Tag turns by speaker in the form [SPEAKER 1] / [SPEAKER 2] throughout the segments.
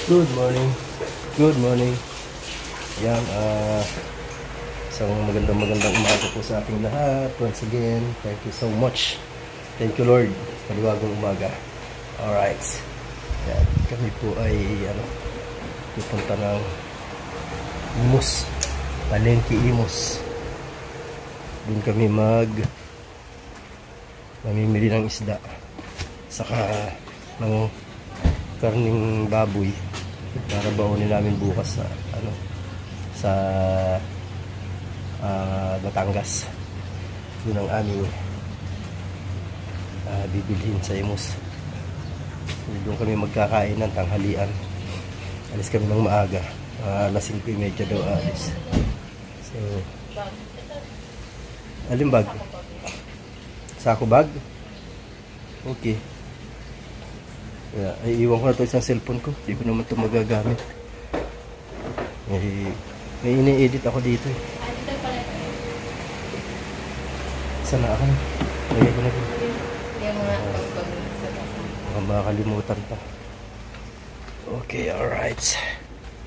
[SPEAKER 1] Good morning. Good morning. Yan, isang magandang umaga po sa ating lahat. Once again, thank you so much. Thank you Lord. Maliwagong umaga. Alright. Yan, kami po ay pupunta ng Imus. Palengke Imus. Doon kami mamimili ng isda. Saka ng karning baboy para baonin namin bukas sa Batangas. Yun ang aming bibilhin sa Imus. Doon kami magkakain ng tanghalian. Alis kami ng maaga, alas 5:30 daw alis. So alin bag? Sako bag? Okay. Ay, iwan ko na ito isang cellphone ko. Hindi ko naman ito magagamit. May ini-edit ako dito eh. Sana ako. Lagay ko na ito. Makakalimutan pa. Okay, alright.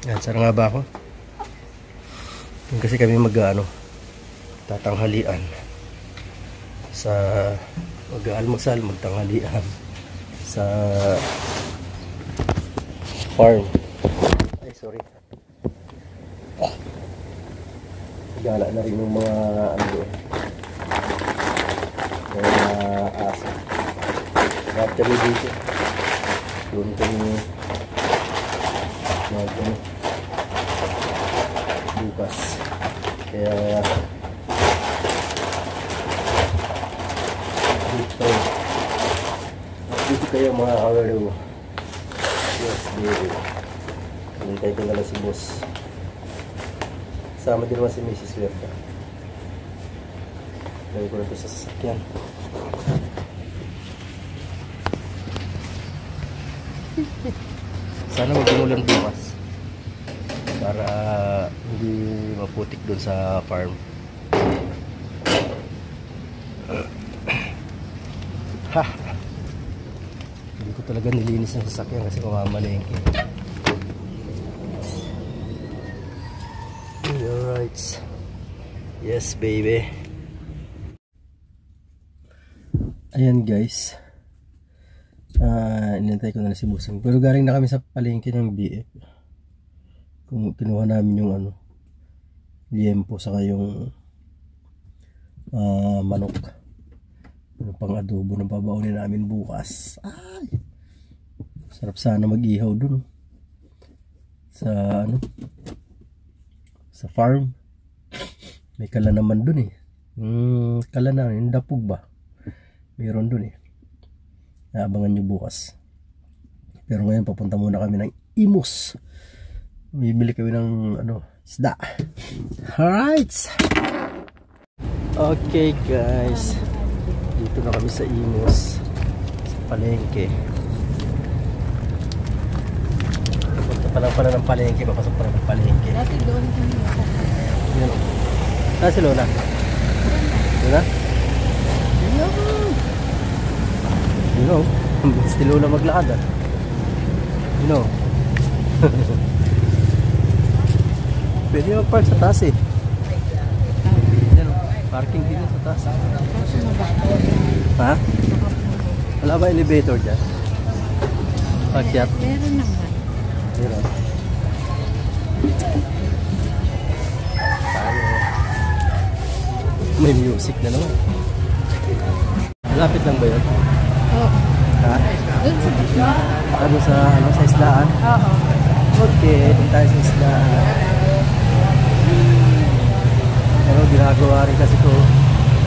[SPEAKER 1] Yan, saan nga ba ako? Yan kasi kami tatanghalian. Sa mag-almusal, magtanghalian. Sa farm. Ay, sorry. Gala na rin yung mga mga aso. After dito, doon kami bukas. Kaya dito kayo mga kawalo. Yes, baby. Hintay ko na lang si boss. Kasama din naman si Mrs. Werta. Lagay ko na ito sa sasakyan. Sana mag-umulan bukas para hindi maputik doon sa farm. Ha! Hindi ko talaga nilinis ang sasakyan kasi kumamalengke. Alright. Yes, baby. Ayan guys. Inintay ko na si Busang. Pero galing na kami sa palengke ng BF. Kinuha namin yung liempo saka yung manok. Yung pang adobo na babaonin namin bukas. Ay! Sarap sana mag-ihaw dun. Sa sa farm. May kala naman dun eh. Kala na, yung dapog ba? Mayroon dun eh. Naabangan nyo bukas. Pero ngayon papunta muna kami ng Imus. Bibili kami ng isda. Alright! Okay guys. Dito na kami sa Imus. Sa palengke. Papunta pa lang pala ng palengke. Papasok pa lang ng palengke. Dati doon kami. Si Lola? Lola? You know, si Lola maglakad You know. Pwede mag-park sa taas eh. Parking din sa taas. Ha? Wala ba elevator dyan? Pakyat?
[SPEAKER 2] Meron naman.
[SPEAKER 1] Meron. May music na naman. Lapit lang ba yun?
[SPEAKER 2] Oo.
[SPEAKER 1] Ha?
[SPEAKER 2] Doon sa islaan.
[SPEAKER 1] Sa islaan?
[SPEAKER 2] Oo.
[SPEAKER 1] Okay, doon tayo sa islaan. Pero ginagawa rin kasi ko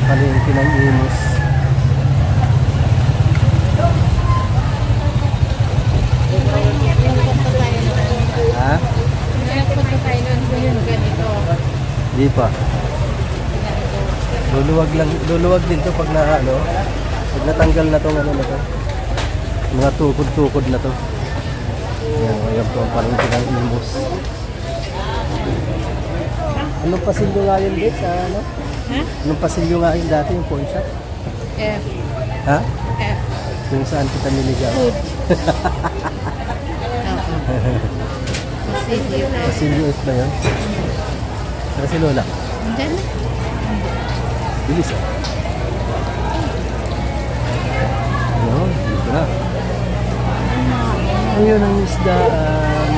[SPEAKER 1] palengke ng Imus. Ha?
[SPEAKER 2] Punta tayo nun ganito.
[SPEAKER 1] Di pa. Luluwag din to pag pag natanggal na tong na to. Mga tukod-tukod na to. Ayan po ang palengke ng Imus. Anong pasilyo nga yun dito sa
[SPEAKER 2] Ha?
[SPEAKER 1] Anong pasilyo nga yun dati yung pawn shop?
[SPEAKER 2] F.
[SPEAKER 1] Ha?
[SPEAKER 2] F.
[SPEAKER 1] Kung saan kita niligaw.
[SPEAKER 2] Food. Oo.
[SPEAKER 1] Basilio ba yan? Tara si Lola.
[SPEAKER 2] Diyan na.
[SPEAKER 1] Bilis ah. Ayun, dito na. Ayun ang isdaan.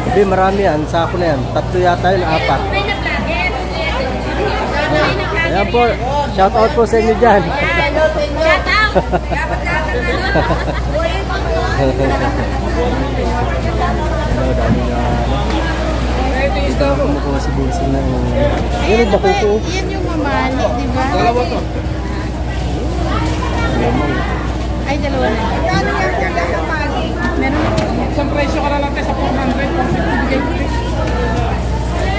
[SPEAKER 1] Sabi, marami yan. Sako na yan. 3 yata yun, 4. Ayan po. Shout out po sa inyo dyan.
[SPEAKER 2] Shout out!
[SPEAKER 1] Ano, dami nga. Kumukuha si Bulsing na. Yan, bakuko.
[SPEAKER 2] Yan yung mamali, di ba?
[SPEAKER 3] Dalawa to.
[SPEAKER 2] Ay, dalawa na. Meron ako.
[SPEAKER 3] Isang presyo ka na lang tayo sa 400, 450 bigay ko rin.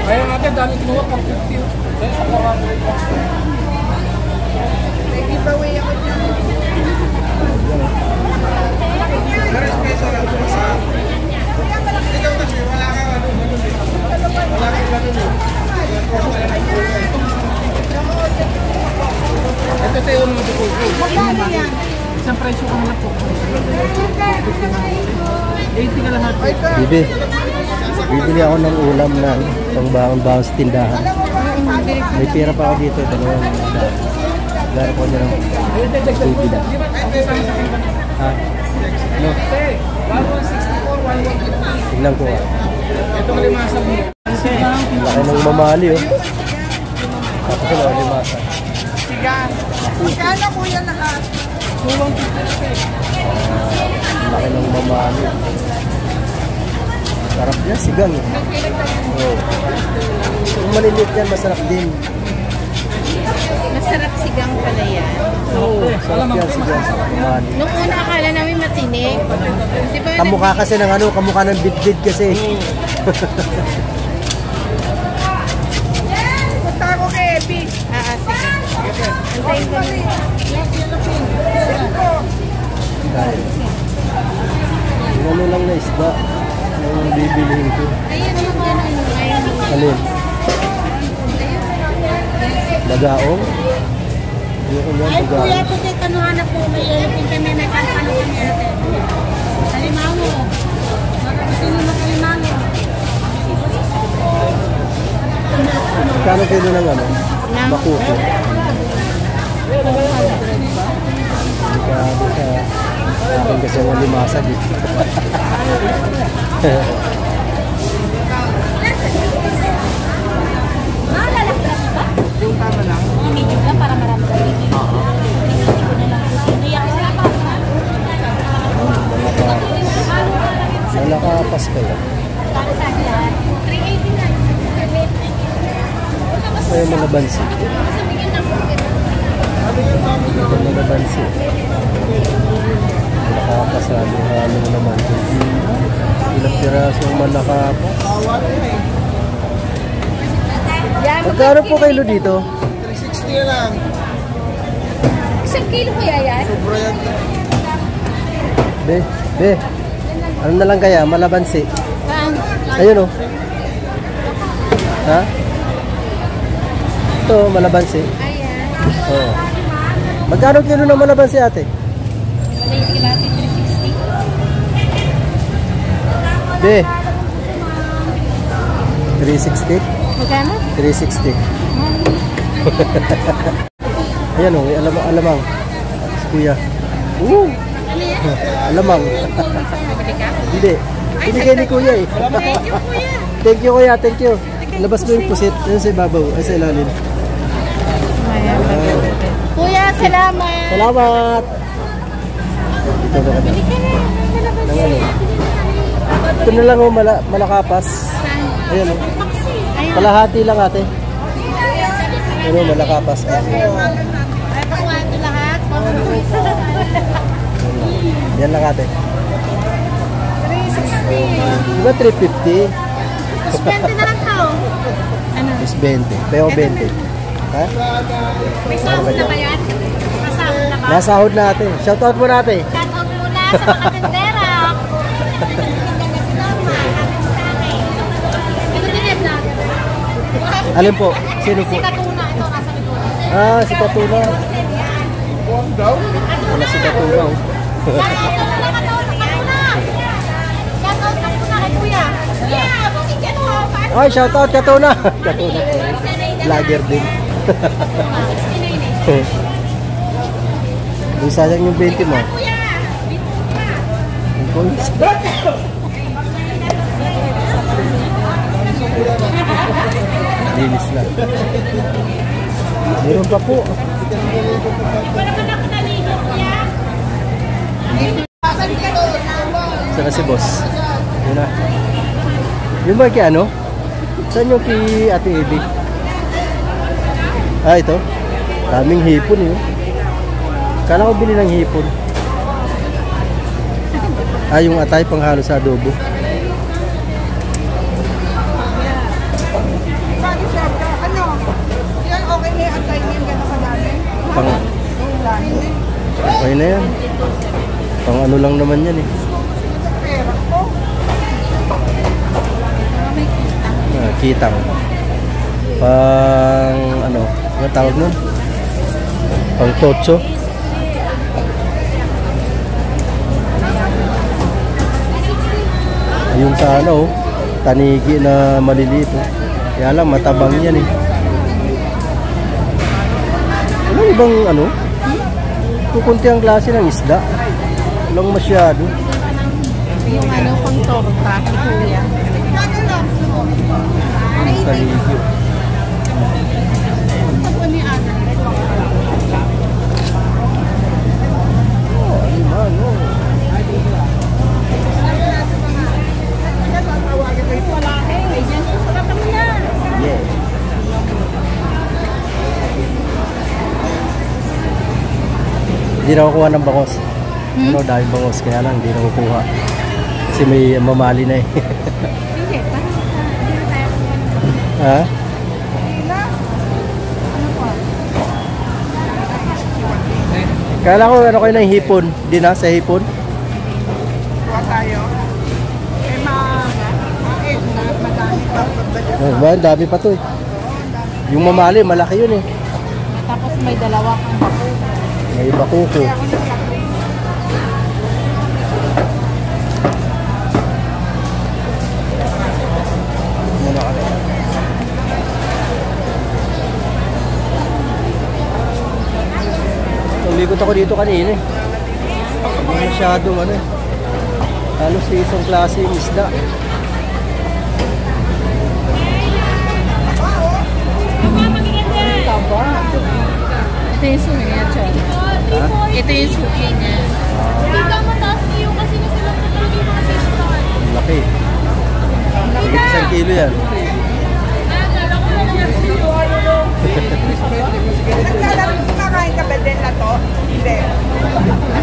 [SPEAKER 3] Kaya natin, dami kinuha, 450. Kaya sa 400. Nag-giveaway ako dyan. Pero special lang ito sa... Ikaw kasi, wala kang ano. Wala kang ganun. Ito tayo yung mga dugo. Magkano yan? Isang presyo ka na lang po. 80 ka lahat.
[SPEAKER 1] Bibi. Bibili ako ng ulam na pangbangon-bangon sa tindahan. May pera pa ako dito. Dalawang daan. Gara ko dyan ng bibila. Ha? Ano?
[SPEAKER 3] 1164, 1150.
[SPEAKER 1] Tignan ko nga.
[SPEAKER 3] Ito ka limasa mo.
[SPEAKER 1] Laki ng mamali oh. Tapos yung limasa.
[SPEAKER 3] Sigan. Magkano po yan lahat? 250.
[SPEAKER 1] Laki ng mamali. Sarap yan, sigang eh. Oh. Kung maliliit yan, masarap din.
[SPEAKER 2] Masarap sigang pala yan.
[SPEAKER 1] Oo, sarap yan, sigang. Mamali.
[SPEAKER 2] Nung una akala namin matinik. Di ba?
[SPEAKER 1] Kamukha kasi ng ano, kamukha ng bidbid kasi.
[SPEAKER 3] Punta ako kay Epi.
[SPEAKER 2] Sige. Antayin ko na.
[SPEAKER 1] Dahil. Yung ano lang na isda. Yung bibilihin ko.
[SPEAKER 2] Ayun yung gano'n. Ayun yung
[SPEAKER 1] Alin? Nagaong? Yung yan,
[SPEAKER 4] Ay, kuya,
[SPEAKER 1] nagaong.
[SPEAKER 4] kasi kanuhan na po, may ilipin kami, may kankano kami ate. Kalimango. Gusto nyo makalimango.
[SPEAKER 1] Kano kilo ng ano?
[SPEAKER 2] Ng-
[SPEAKER 1] Bakuko. Grabe ka. Akin kasi ang limasag eh.
[SPEAKER 3] Yung tama lang.
[SPEAKER 4] Medium lang para marami kami.
[SPEAKER 1] Nalakapas kayo.
[SPEAKER 4] Para sa akin yan, 380 na.
[SPEAKER 1] Kaya mga bansi. Mga bansi. Nalakapas sabi nga ano naman. Ilang pirasong malakapas. Magkano po kayo dito?
[SPEAKER 3] 360 lang.
[SPEAKER 4] Isang kilo kaya yan?
[SPEAKER 3] Sobra yan.
[SPEAKER 1] Be. Ano na lang kaya? Malabansi. Ayun oh. Ha? Ito, malabansi.
[SPEAKER 2] Ayan.
[SPEAKER 1] Oo. Magkano kilo ng malabansi ate?
[SPEAKER 4] May kilati 360.
[SPEAKER 1] Be. 360?
[SPEAKER 2] Magkano?
[SPEAKER 1] 360. Ayan o, alamang. Si kuya. Alamang. Hindi. Binigay ni kuya eh.
[SPEAKER 2] Thank you, kuya.
[SPEAKER 1] Thank you. Labas mo yung pusit. Ayun sa ibabaw. Ay sa ilalim.
[SPEAKER 2] Ayan. Kuya, salamat.
[SPEAKER 1] Salamat! Dito ba ka na? Nang ano? Ito na lang o, malakapas. Ayan o. Kalahati lang ate. Ano, malakapas.
[SPEAKER 2] Ay, pakuha ito lahat.
[SPEAKER 1] Yan lang ate.
[SPEAKER 2] 360.
[SPEAKER 1] Diba 350?
[SPEAKER 2] Mas 20 na lang to. Ano?
[SPEAKER 1] Is 20. Pero 20. Ha?
[SPEAKER 4] May sahod na ba yan? Masahod na ba?
[SPEAKER 1] Nasahod na ate. Shoutout mo natin.
[SPEAKER 4] Shout out muna sa mga tendera. Ito din yan na.
[SPEAKER 1] Alin po? Sino po?
[SPEAKER 4] Si Katuna, ito nasa likod.
[SPEAKER 1] Ah, si Katuna. Wala si Katuna. Oh.
[SPEAKER 4] Shout out na lang ito sa Katuna. Shout out na muna kay
[SPEAKER 1] Ay, shoutout Katuna. Katuna. Vlogger din. Di sayang yung 20 mo. Linis na. Meron pa po. Sana si boss. Yun na. Yung ba kay ano? Saan yung kay Ate Ebi? Ah, ito. Daming hipon yun. Kala ko bili ng hipon. Ah, yung atay panghalo sa adobo.
[SPEAKER 4] Ano? Yan okay na yung atay niyan, gano'n kadami?
[SPEAKER 1] Pang... Okay na yan. Pang ano lang naman yan eh. Ah, kitang. Pang ano, ano tawag nun? Pang totso. Yung sa ano, tanigi na maliliit. Kaya lang matabang yan eh. Ano ibang ano? Kukunti ang klase ng isda. Walang masyado.
[SPEAKER 2] Yung ano, pang torta, kuya.
[SPEAKER 1] Tanigi. Yeah. Hindi na kukuha ng bangos. Ano, daming bangos. Kaya lang, hindi na kukuha. Kasi may mamali na eh. Ha? Kala ko ano kayo ng hipon. Hindi na sa hipon.
[SPEAKER 4] Kuha tayo. Eh, madami pa.
[SPEAKER 1] Ang dami pa to eh. Yung mamali, malaki yun eh.
[SPEAKER 2] Tapos may dalawa kang bako.
[SPEAKER 1] May bakuko. Umikot ako dito kanina eh. Hindi masyadong ano eh. Halos sa isang klase yung isda.
[SPEAKER 2] Ito yung suki niya, Choy.
[SPEAKER 1] Ha?
[SPEAKER 2] Ito yung suki niya.
[SPEAKER 1] Laki. Higit 1 kilo yan.
[SPEAKER 4] Kumakain ka ba din na to? Hindi.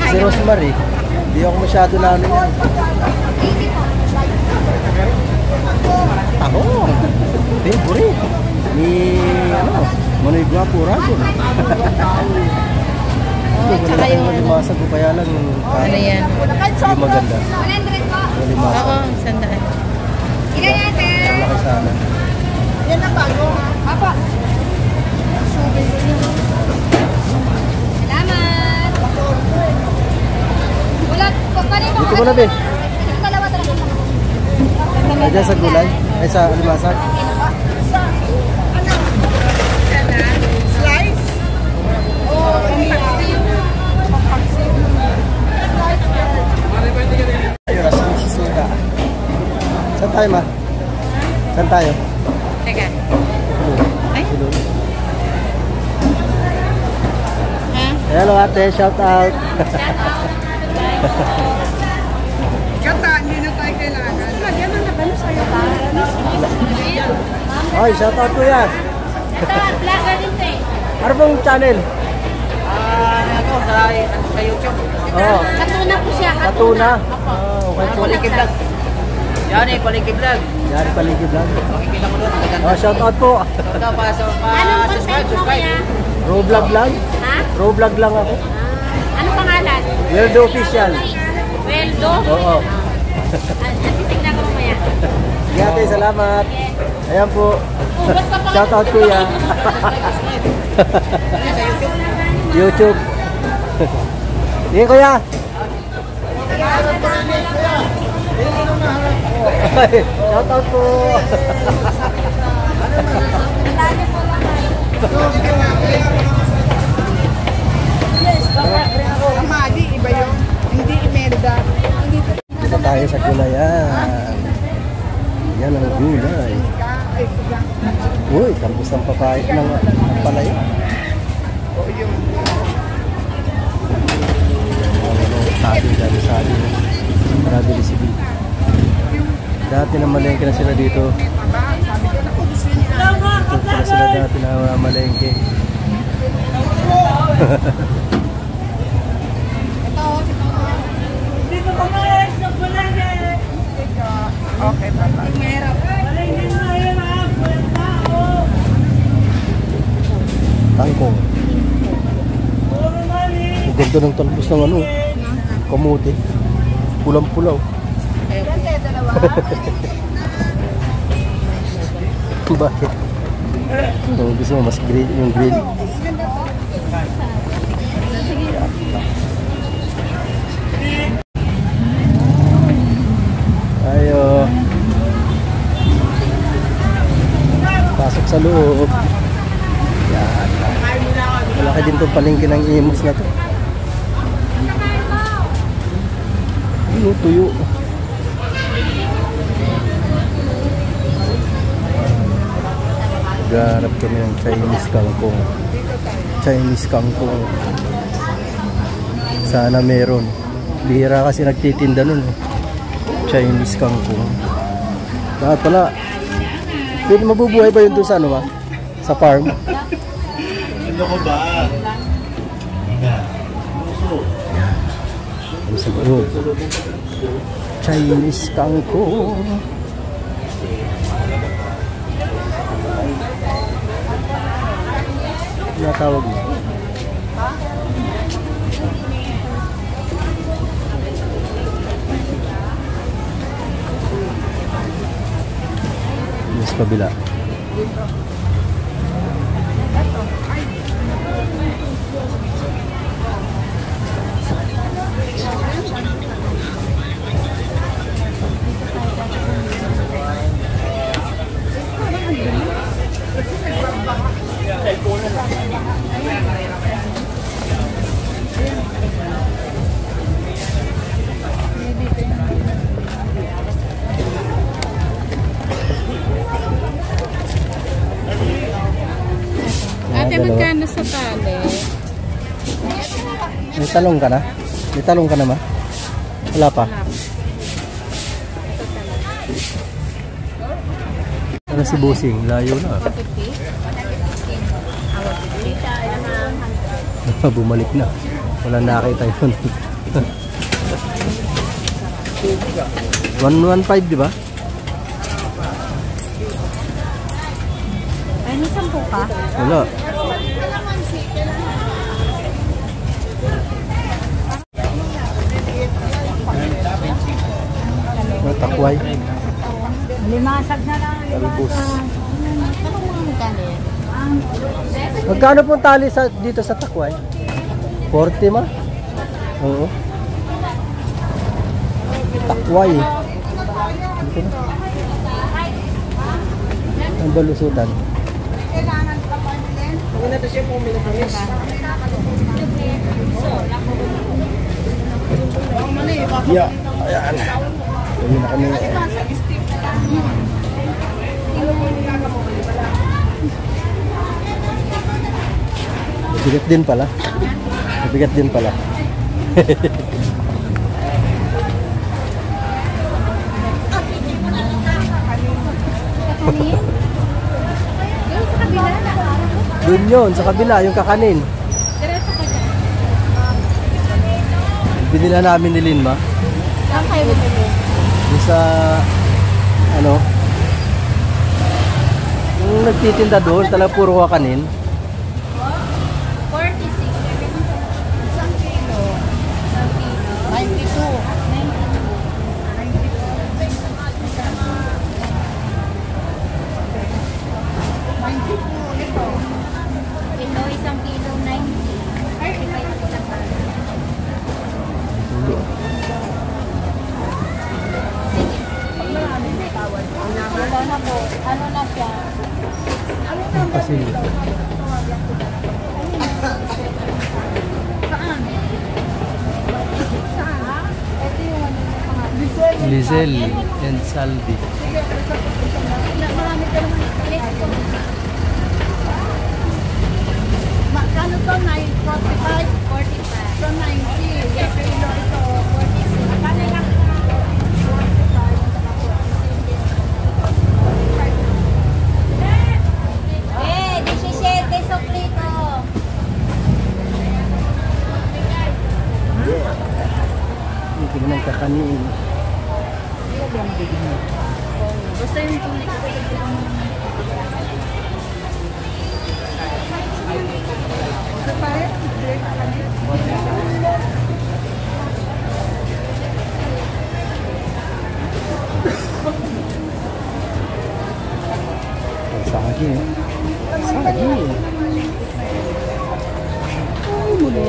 [SPEAKER 1] Si Rosemary, hindi ako masyado na ano yan. Ako, favorite. Ni, ano, Manoy Guapo Rago.
[SPEAKER 2] Tsaka yung ano.
[SPEAKER 1] Limasag ko kaya lang yung
[SPEAKER 2] Ano yan?
[SPEAKER 1] yung maganda. Yung limasag.
[SPEAKER 2] Oo, 100.
[SPEAKER 1] Ang laki sana.
[SPEAKER 4] Yan ang bago. Apa.
[SPEAKER 5] Salamat! Ulat, papanin mo.
[SPEAKER 1] Dito mo na, be.
[SPEAKER 5] Dalawa talaga.
[SPEAKER 1] Ay, dyan sa gulay. Ay, sa limasag.
[SPEAKER 4] Ano? Slice? Oh, pampaksiw. Pampaksiw.
[SPEAKER 1] Ayun, nasa sisuda. Saan tayo, ma? Saan tayo?
[SPEAKER 2] Teka. Ay?
[SPEAKER 1] Doon.
[SPEAKER 2] Ha?
[SPEAKER 1] Hello, ate. Shout out.
[SPEAKER 4] Gata, hindi na tayo kailangan. Lagyan na nagano sa'yo.
[SPEAKER 1] Ay, shout out ko yan.
[SPEAKER 2] Ito, vlogger din to eh.
[SPEAKER 1] Ano bang channel?
[SPEAKER 3] Ako, sa YouTube.
[SPEAKER 1] Oo.
[SPEAKER 2] Katuna po siya.
[SPEAKER 1] Katuna.
[SPEAKER 2] Opo.
[SPEAKER 1] Ah, okay po.
[SPEAKER 3] Paliki Vlog. Yan eh, Paliki Vlog.
[SPEAKER 1] Yan, paligid lang.
[SPEAKER 3] Makikita mo doon. Maganda.
[SPEAKER 1] Oh, shout out po.
[SPEAKER 3] Ito pa sa
[SPEAKER 2] Anong content mo kaya?
[SPEAKER 1] Raw vlog lang.
[SPEAKER 2] Ha?
[SPEAKER 1] Raw vlog lang ako.
[SPEAKER 2] Ano pangalan?
[SPEAKER 1] Weirdo official.
[SPEAKER 2] Weldo?
[SPEAKER 1] Oo.
[SPEAKER 2] Titignan ko mamaya.
[SPEAKER 1] Sige ate, salamat. Ayan po.
[SPEAKER 2] Ba't pa
[SPEAKER 1] Shout out kuya. YouTube. Sige kuya. Shout out po.
[SPEAKER 5] Dali po lang tayo.
[SPEAKER 2] Amali, iba yun. Hindi Imelda.
[SPEAKER 1] Dito tayo sa gulayan. Yan ang gulay. Uy, tampos ng papaya ng palaya. Sabi dyan, sabi. Marami resibi. Dati na malengke na sila dito. Dito pala sila dati na malengke.
[SPEAKER 2] Okay, bye-bye.
[SPEAKER 1] Tangkong. Ang ganda ng talbos ng ano. Kamote. Pulang-pulaw. Bakit? Kung gusto mo mas grill, yung grill. Ayo. Pasok sa loob. Yan. Malaki din itong palengke ng Imus na to. Tuyo. Garap kami ng Chinese kangkong. Chinese kangkong. Sana meron. Bihira kasi nagtitinda nun. Chinese kangkong. Lahat pala. Pwede mabubuhay ba yun doon sa ano ba? Sa farm?
[SPEAKER 6] Ano ko ba?
[SPEAKER 1] Yan. Sa loob. Chinese kangkong. Natawag mo. Yes, kabila.
[SPEAKER 2] Ate, magkano sa tali?
[SPEAKER 1] May talong ka na? May talong ka na ma? Wala pa? Ano si Busing? Layo na. Bumalik na. Wala nakita yun. 115 di ba?
[SPEAKER 5] Ay, may 10 ka?
[SPEAKER 1] Wala. Takway.
[SPEAKER 5] Limasag na lang.
[SPEAKER 1] Talbos.
[SPEAKER 5] Ano mga magkano yan?
[SPEAKER 1] Magkano pong tali sa, dito sa Takway? 40 ma? Oo. Takway. Dito na. Ang balusutan. Yeah. Ayan. Uwi na kami. Bigat din pala. Bigat din pala. Doon yun, sa kabila, yung kakanin. Binila namin ni Linma.
[SPEAKER 5] Saan kayo bumili?
[SPEAKER 1] Yung sa, ano, yung nagtitinda doon, talaga puro kakanin.
[SPEAKER 5] 46. Isang kilo. Isang kilo. 92. Ito, isang kilo, 90. 35 isang kilo. Ano po? Ano na siya?
[SPEAKER 1] Kasi
[SPEAKER 5] Ito yung ano na pangalan.
[SPEAKER 1] Lizel and Salvi.
[SPEAKER 5] Marami ka naman.
[SPEAKER 4] Magkano to? 945?
[SPEAKER 5] 45.
[SPEAKER 4] So 90. Yes, kilo ito.
[SPEAKER 5] 46.
[SPEAKER 4] Magkano lang?
[SPEAKER 5] Eh, 17 soplito.
[SPEAKER 1] Ito naman kakanin.
[SPEAKER 5] Basta yung tulik ko.
[SPEAKER 1] Sagi. Sagi. Ay, muli.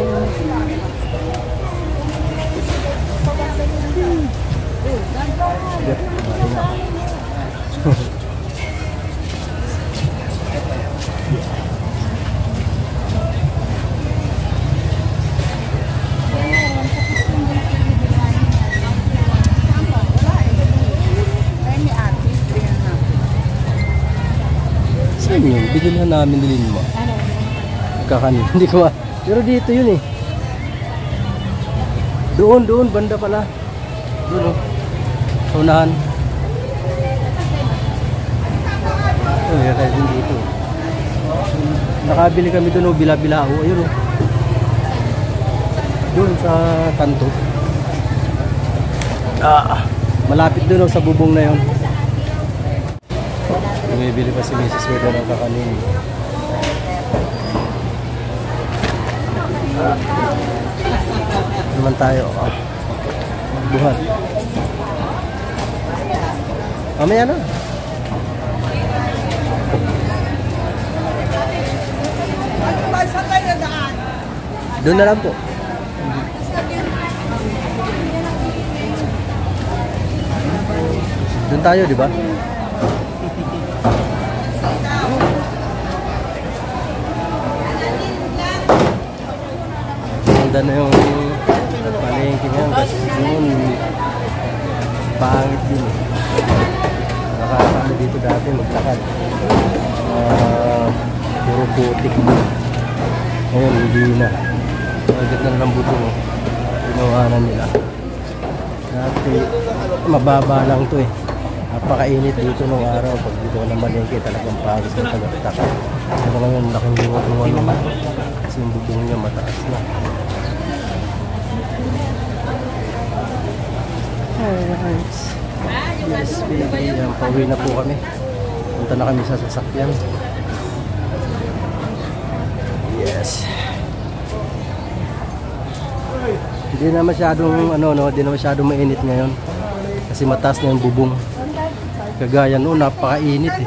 [SPEAKER 1] Saan yun? Binilhan namin nilin mo. Kakanin. Hindi ko pero dito yun eh. Doon, banda pala. Doon oh. Sa unahan. Oh, yun tayo din dito. Nakabili kami doon oh, bila-bilao. Ayun oh. Doon sa kanto. Malapit doon oh, sa bubong na yun. Bumibili pa si Mrs. Wedo ng kakanin. Naman tayo. Magbuhat. Mamaya na. Doon na lang po. Doon tayo, di ba? Ganda na yung palengke ngayon kasi doon pangit din eh. Nakakano dito dati maglakad. Puro putik. Ngayon hindi na. Agad na lang bubong oh. Ginawanan nila. Dati mababa lang to eh. Napakainit dito nung araw. Pag dito ko na malengke talagang pagod na tagaptaka. Pero ngayon laking luwa naman. Kasi yung bubong niya mataas na. Alright. Yes, baby. Pauwi na po kami. Punta na kami sa sasakyan. Yes. Hindi na masyadong hindi na masyadong mainit ngayon. Kasi mataas na yung bubong. Kagaya noon, napakainit eh.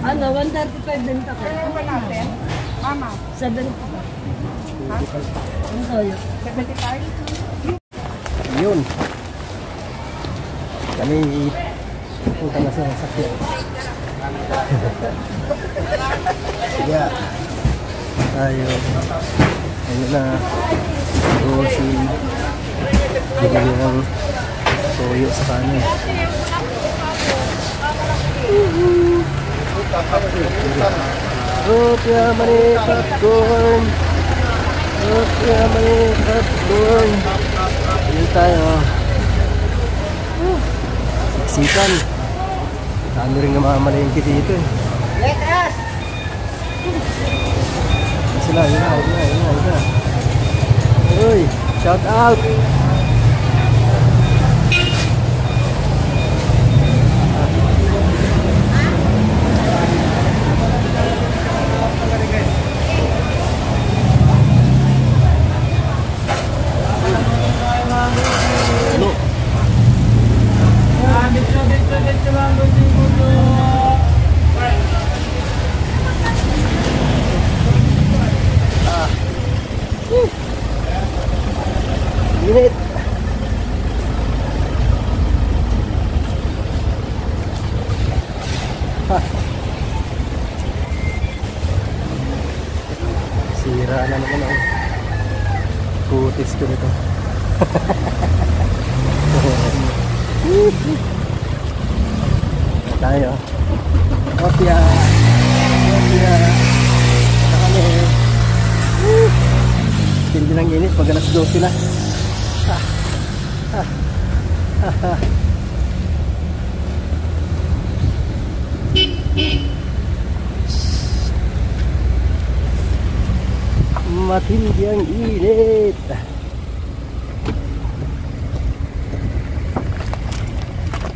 [SPEAKER 4] Ano, 135 din ka. Mama. 7. Ang soyo. 75?
[SPEAKER 1] Yun. Kami punta na sa sasakyan. Sige. Tayo. Ano na. Rosin. Bigyan ng toyo sa kanin. Rupya mani popcorn. Rupya mani popcorn. Ayun tayo. Siksikan. Dami rin namamalengke dito eh.
[SPEAKER 4] Let us!
[SPEAKER 1] Sila, yun na. Uy, shout out! Init. naman ang kutis ko nito. Tayo. Kopya. Kopya. Nakali. Tindi ng init pag alas 12 na. Matindi ang init.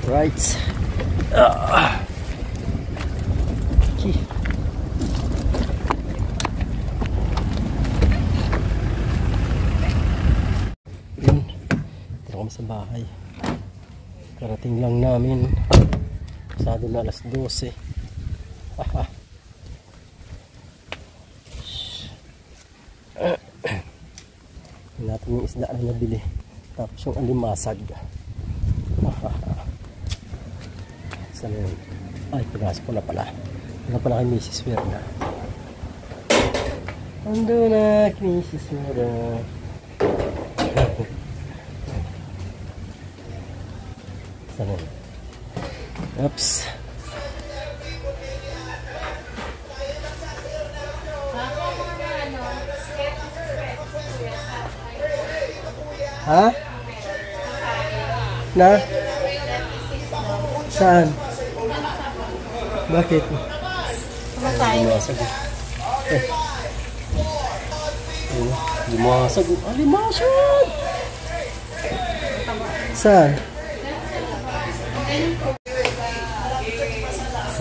[SPEAKER 1] Right. Okay. Dito kami sa bahay. Karating lang namin. Pasado na alas 12. Natin yung isda na nabili. Tapos yung alimasag. Saan yun? Ay, pinasok ko na pala. Ano pala kay Mrs. Verna? Ando na kay Mrs. Verna. Saan yun? Oops. Ha? Na? Saan? Bakit? Limasag. Limasag. Limasag! Saan?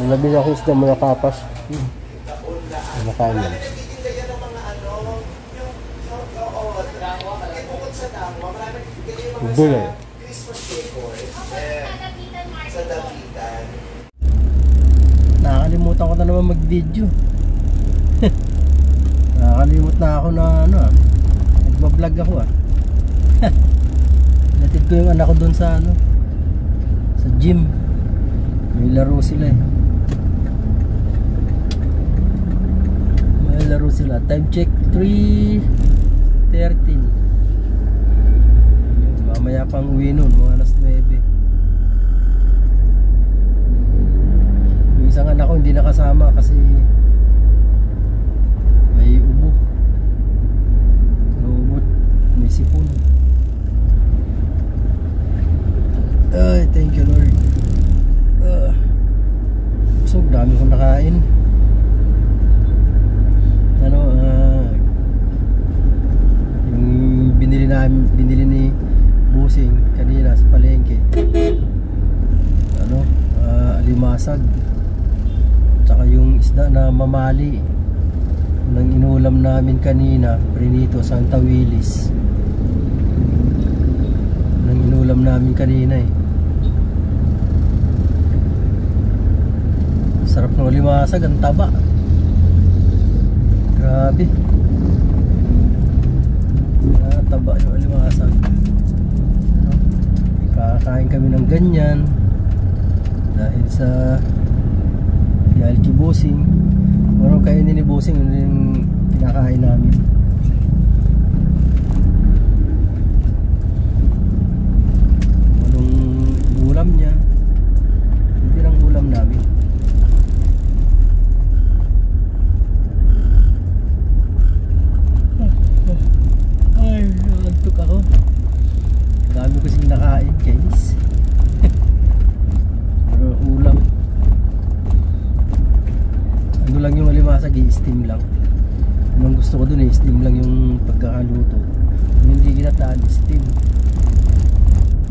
[SPEAKER 1] Nabili ako isda mga kapas. Makain yan. Bulay. Nakakalimutan ko na naman mag-video. Nakakalimut na ako na nagbablog ako Natid ko yung anak ko doon sa sa gym. May laro sila May laro sila. Time check 3:13. Mamaya pang uwi nun, mga alas 9. Yung isang anak ko hindi nakasama kasi may ubo. Naubot, may sipon. Ay, thank you Lord. Busog, dami kong nakain. Yung binili ni Busing kanina sa palengke, alimasag, tsaka yung isda na mamali nang inulam namin kanina, prinito Santa Willis, nang inulam namin kanina sarap ng alimasag, ang taba, grabe, taba yung alimasag. Kakain kami ng ganyan dahil kay Busing. Marong kainin ni Busing, yun yung kinakain namin. Anong ulam niya, hindi lang ulam namin. Ay, antok ako. Dami ko kasing nakain guys. Pero ulam, ano lang yung alimasag, i-steam lang. Anong gusto ko dun, i-steam lang yung pagkakaluto. Kung hindi ginataan, steam.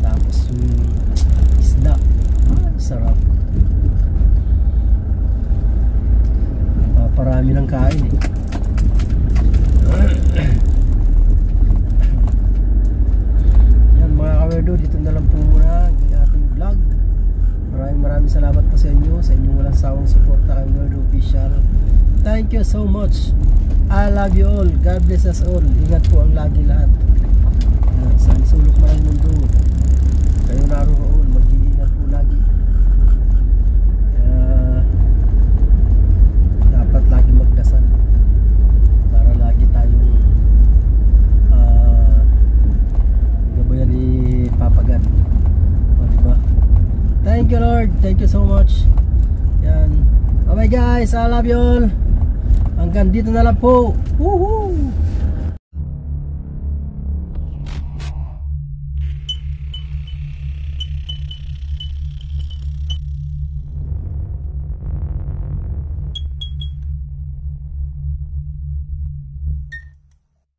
[SPEAKER 1] Tapos yung isda, sarap. Parami ng kain mga kawerdo, dito na lang po muna ang ating vlog. Maraming salamat po sa inyong walang sawang suporta kay Werdo Official. Thank you so much. I love you all. God bless us all. Ingat po ang lagi lahat. Sa sulok man ang mundo, kayo naroon, mag-iingat po lagi. Dapat lagi magdasal para lagi tayong you Lord. Thank you so much. Yan. Bye bye guys. I love you all. Hanggang dito na lang po. Woohoo!